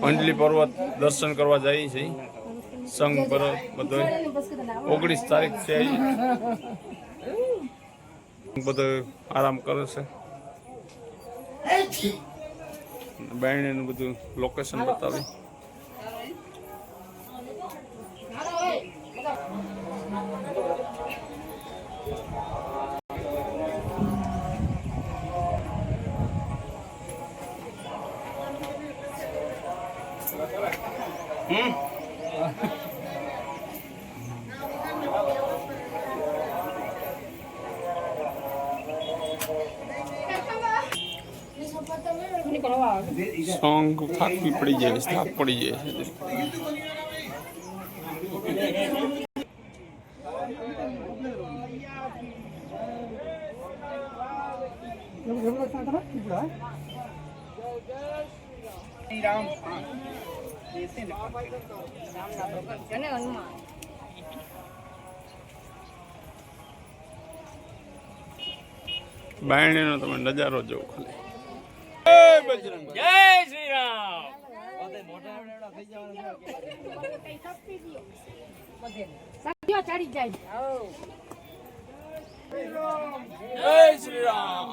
અંજલી પર્વત દર્શન કરવા જઈએ છીએ સંઘ પર્વત બધો 19 તારીખ છે બધો આરામ કરે છે બાયણેનું બધું લોકેશન બતાવી સોંગ થાકી પડી જાય થાક પડી જાય બાયણીનો તમે નજારો જોવો ખાલી જય શ્રી રામ ચડી જાય જય શ્રી રામ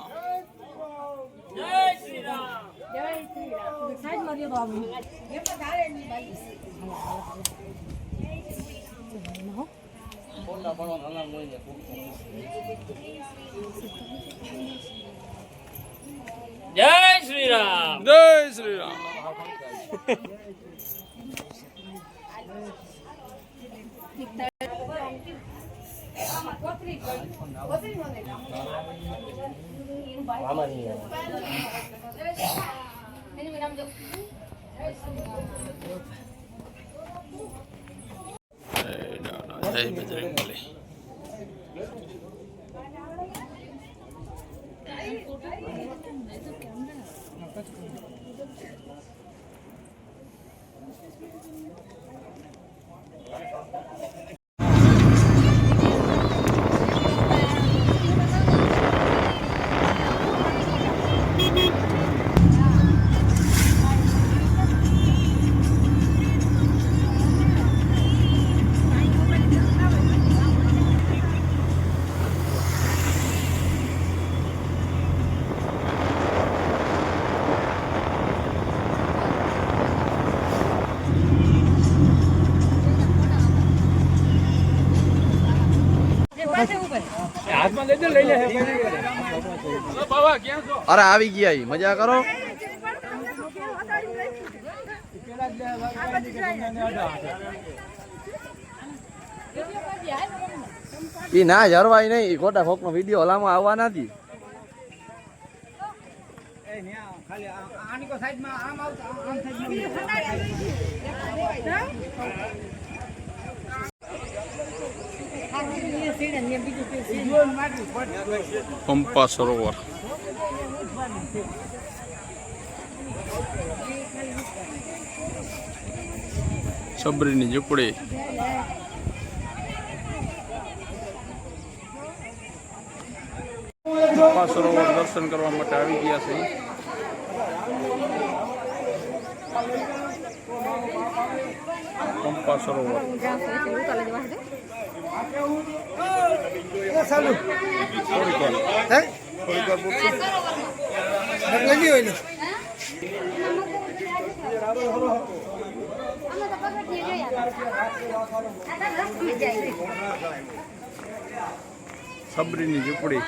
જય શ્રી રામ જય શ્રી રામ સાઈડ માં દેવો આવું એ તો ધારે ની બાઈ ફોટા પડવા નાના મોઈને જય શ્રી રામ જય શ્રી રામ જય બજરંગબલી અરે આવી ગયા મજા કરો ઈ ના જરવાય નહીં ખોટા ફોકનો વિડીયો હલામાં આવવા નથી પંપા સરોવર સબરીની ઝૂંપડી પંપા સરોવર દર્શન કરવા માટે આવી ગયા છે પંપા સરોવર સબરીની ઝૂંપડી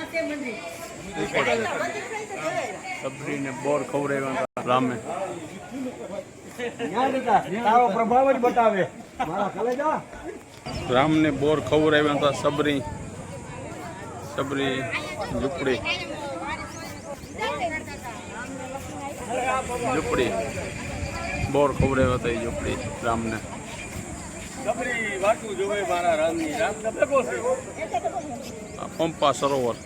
સબરીને બોર ખવડાવ્યા રામે પ્રભાવ જ બતાવે રામને બોર ખવડાવ્યા હતા સબરી ઝૂંપડી બોર ખવડાવ્યા હતા એ ઝૂંપડી રામને પંપા સરોવર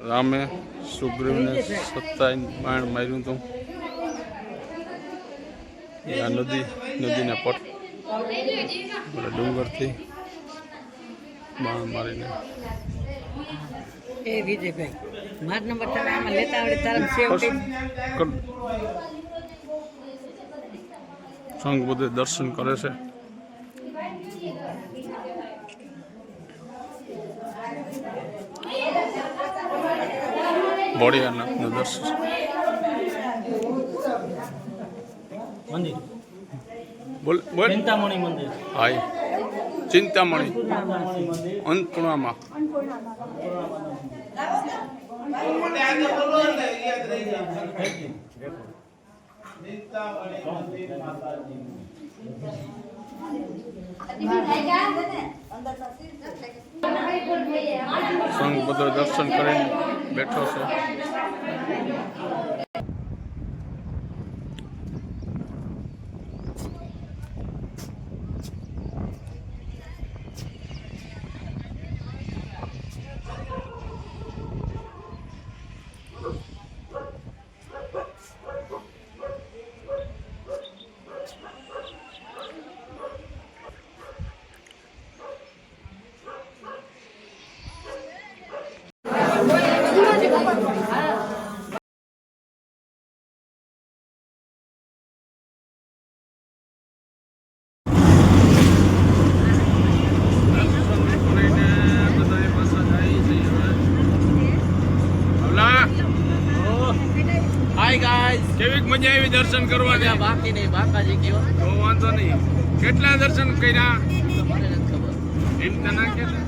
રામે સુગ્રીવને 27 બાણ માર્યું હતું. આ નદીના પટ ડુંગરથી બાણ મારીને એ વિજયભાઈ માર નંબર તમે આમાં લેતા આવડે તારા સેવ સંઘ બધે દર્શન કરે છે. ભોળિયાનાથનું દર્શન મંદિર બોલ બોલ ચિંતામણી મંદિર હાય ચિંતામણી મંદિર અન્નપૂર્ણામાં સંઘ બધો દર્શન કરીને બેઠો છે. હાય ગાઈસ, કેવી મજા આવી દર્શન કરવાની? બાકી નહીં, બાકાજી કયો તો વાંધો નહીં. કેટલા દર્શન કર્યા મને નથી ખબર. એમ તો ના કહેતા.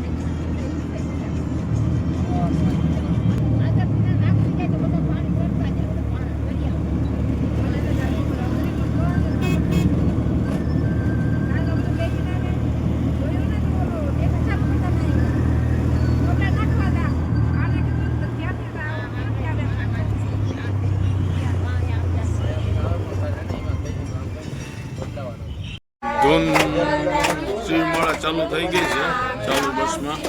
ધૂન શ્રીમાળા ચાલુ થઈ ગઈ છે ચાલુ બસમાં.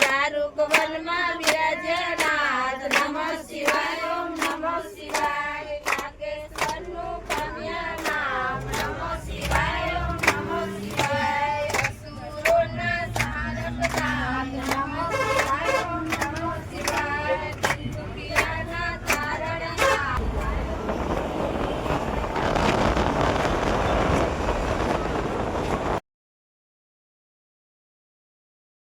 દારૂ વનમાં